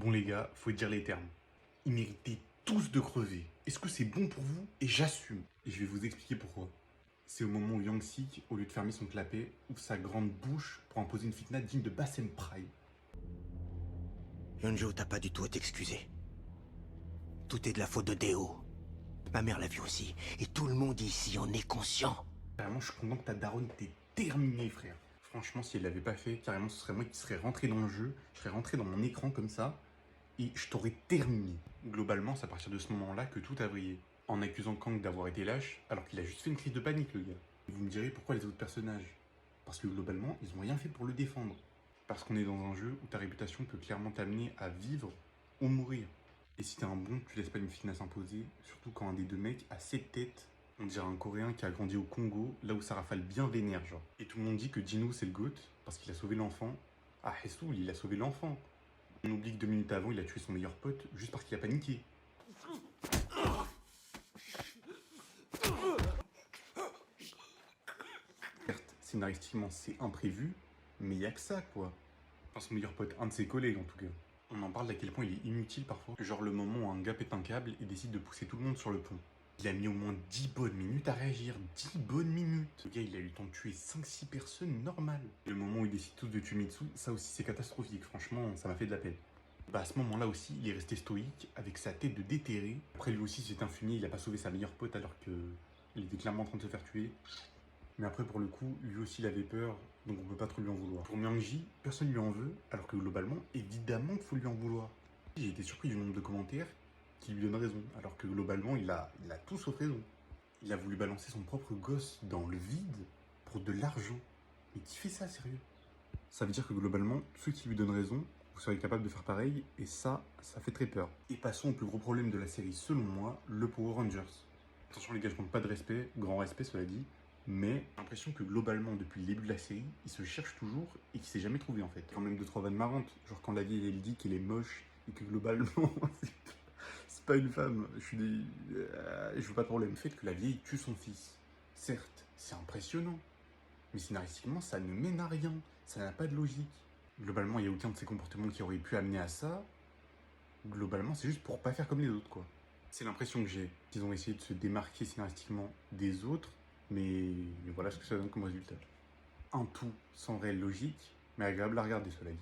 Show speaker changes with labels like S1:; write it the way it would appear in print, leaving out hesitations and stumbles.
S1: Bon les gars, faut dire les termes. Ils méritaient tous de crever. Est-ce que c'est bon pour vous? Et j'assume. Et je vais vous expliquer pourquoi. C'est au moment où Yang Sik, au lieu de fermer son clapet, ouvre sa grande bouche pour imposer une fitna digne de Bassem Prime.
S2: Yonjo, t'as pas du tout à t'excuser. Tout est de la faute de Deo. Ma mère l'a vu aussi, et tout le monde ici en est conscient.
S1: Carrément, je suis content que ta daronne t'ait terminé, frère. Franchement, si elle l'avait pas fait, carrément, ce serait moi qui serais rentré dans le jeu, je serais rentré dans mon écran comme ça, et je t'aurais terminé. Globalement, c'est à partir de ce moment-là que tout a brillé. En accusant Kang d'avoir été lâche, alors qu'il a juste fait une crise de panique, le gars. Et vous me direz pourquoi les autres personnages? Parce que globalement, ils ont rien fait pour le défendre. Parce qu'on est dans un jeu où ta réputation peut clairement t'amener à vivre ou mourir. Et si t'es un bon, tu laisses pas une fitna s'imposer, surtout quand un des deux mecs a 7 têtes. On dirait un Coréen qui a grandi au Congo, là où ça rafale bien vénère, genre. Et tout le monde dit que Dino c'est le GOAT, parce qu'il a sauvé l'enfant. Ah, Hessoul, il a sauvé l'enfant. On oublie que 2 minutes avant, il a tué son meilleur pote juste parce qu'il a paniqué. Certes, scénaristiquement, c'est imprévu, mais il y a que ça, quoi. Enfin, son meilleur pote, un de ses collègues en tout cas. On en parle d'à quel point il est inutile parfois. Genre le moment où un gars pète un câble et décide de pousser tout le monde sur le pont. Il a mis au moins 10 bonnes minutes à réagir. 10 bonnes minutes. Le gars, il a eu le temps de tuer 5-6 personnes normales. Le moment où il décide tous de tuer Mitsu, ça aussi c'est catastrophique. Franchement, ça m'a fait de la peine. Bah à ce moment-là aussi, il est resté stoïque, avec sa tête de déterré. Après lui aussi s'est infumé, il a pas sauvé sa meilleure pote alors que il était clairement en train de se faire tuer. Mais après, pour le coup, lui aussi, il avait peur, donc on peut pas trop lui en vouloir. Pour Myung-ji, personne lui en veut, alors que globalement, évidemment qu'il faut lui en vouloir. J'ai été surpris du nombre de commentaires qui lui donnent raison, alors que globalement, il a tout sauf raison. Il a voulu balancer son propre gosse dans le vide pour de l'argent. Mais qui fait ça, sérieux? Ça veut dire que globalement, ceux qui lui donnent raison, vous serez capable de faire pareil, et ça fait très peur. Et passons au plus gros problème de la série, selon moi, le Power Rangers. Attention les gars, je manque pas de respect, grand respect cela dit, mais j'ai l'impression que globalement, depuis le début de la série, il se cherche toujours et qu'il s'est jamais trouvé en fait. Quand même 2-3 vannes marrantes, genre quand la vieille elle dit qu'elle est moche et que globalement, c'est pas une femme, je veux pas de problème. Le fait que la vieille tue son fils, certes, c'est impressionnant, mais scénaristiquement, ça ne mène à rien, ça n'a pas de logique. Globalement, il n'y a aucun de ces comportements qui aurait pu amener à ça. Globalement, c'est juste pour pas faire comme les autres, quoi. C'est l'impression que j'ai. Ils ont essayé de se démarquer scénaristiquement des autres, mais voilà ce que ça donne comme résultat. Un tout sans réelle logique, mais agréable à regarder, cela dit.